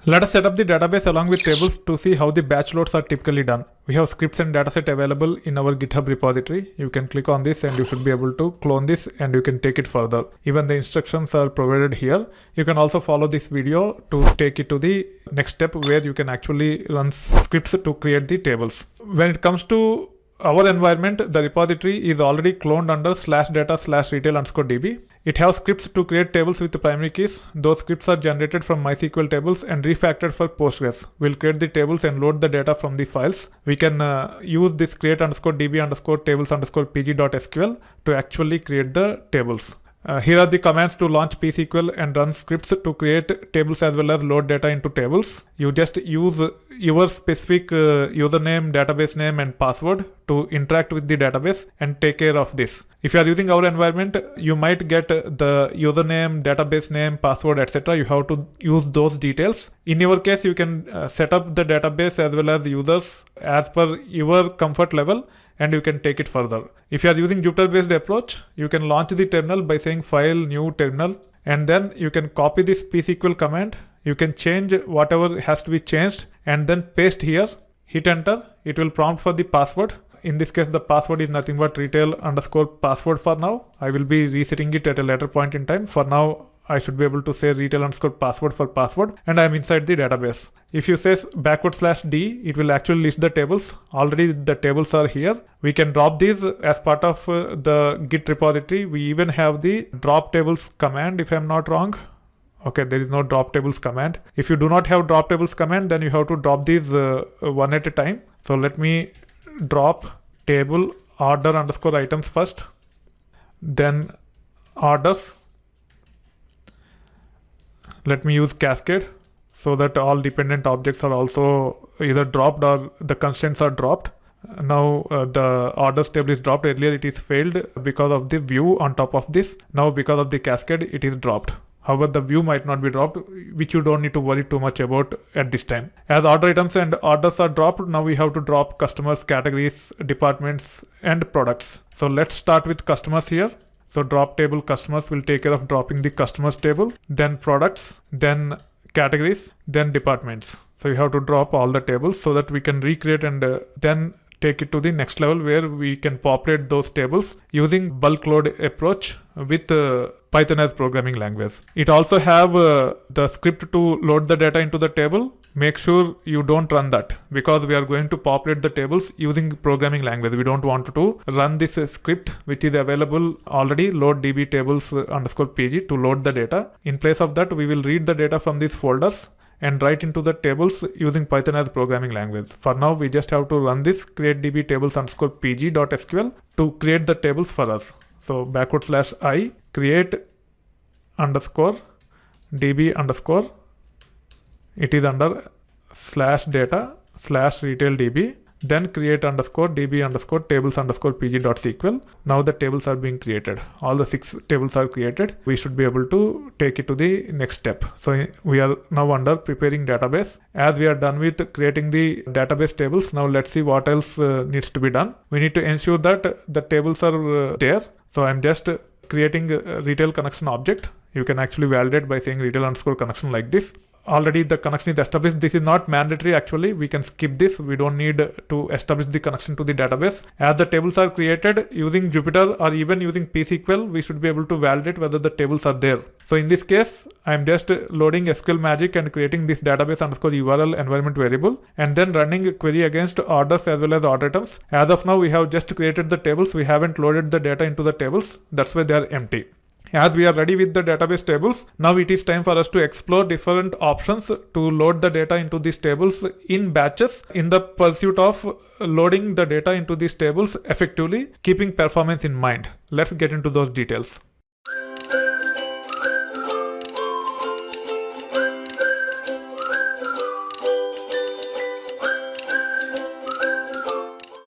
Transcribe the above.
Let us set up the database along with tables to see how the batch loads are typically done. We have scripts and dataset available in our GitHub repository. You can click on this and you should be able to clone this and you can take it further. Even the instructions are provided here. You can also follow this video to take it to the next step where you can actually run scripts to create the tables. When it comes to our environment, the repository is already cloned under /data/retail_db. It has scripts to create tables with the primary keys. Those scripts are generated from MySQL tables and refactored for Postgres. We'll create the tables and load the data from the files. We can use this create_db_tables_pg.sql to actually create the tables. Here are the commands to launch psql and run scripts to create tables as well as load data into tables. You just use your specific username, database name and password to interact with the database and take care of this. If you are using our environment, you might get the username, database name, password, etc. You have to use those details. In your case, you can set up the database as well as users as per your comfort level, and you can take it further. If you are using Jupyter based approach, you can launch the terminal by saying file new terminal, and then you can copy this psql command. You can change whatever has to be changed and then paste here, hit enter. It will prompt for the password. In this case, the password is nothing but retail_password for now. I will be resetting it at a later point in time. For now, I should be able to say retail_password for password, and I am inside the database. If you say /d, it will actually list the tables. Already the tables are here. We can drop these as part of the Git repository. We even have the drop tables command, if I am not wrong. Okay, there is no drop tables command. If you do not have drop tables command, then you have to drop these one at a time. So let me drop table order_items first, then orders. Let me use cascade so that all dependent objects are also either dropped or the constraints are dropped. Now the orders table is dropped. Earlier it is failed because of the view on top of this. Now because of the cascade it is dropped. However, the view might not be dropped, which you don't need to worry too much about at this time. As order items and orders are dropped, now we have to drop customers, categories, departments, and products. So let's start with customers here. So drop table customers will take care of dropping the customers table, then products, then categories, then departments. So you have to drop all the tables so that we can recreate and then take it to the next level where we can populate those tables using bulk load approach with Python as programming language. It also have the script to load the data into the table. Make sure you don't run that because we are going to populate the tables using programming language. We don't want to run this script which is available already, load db tables_pg to load the data. In place of that, we will read the data from these folders and write into the tables using Python as programming language. For now, we just have to run this create db tables_pg.sql to create the tables for us. So /i create_db_, it is under /data/retail_db, then create_db_tables_pg.sql. Now the tables are being created. All the 6 tables are created. We should be able to take it to the next step. So we are now under preparing database. As we are done with creating the database tables, now let's see what else needs to be done. We need to ensure that the tables are there. So I'm just creating a retail connection object. You can actually validate by saying retail_connection like this. Already the connection is established. This is not mandatory actually. We can skip this. We don't need to establish the connection to the database. As the tables are created using Jupyter or even using psql, we should be able to validate whether the tables are there. So in this case, I'm just loading SQL Magic and creating this database_URL environment variable and then running a query against orders as well as order items. As of now, we have just created the tables. We haven't loaded the data into the tables. That's why they are empty. As we are ready with the database tables, now it is time for us to explore different options to load the data into these tables in batches in the pursuit of loading the data into these tables effectively, keeping performance in mind. Let's get into those details.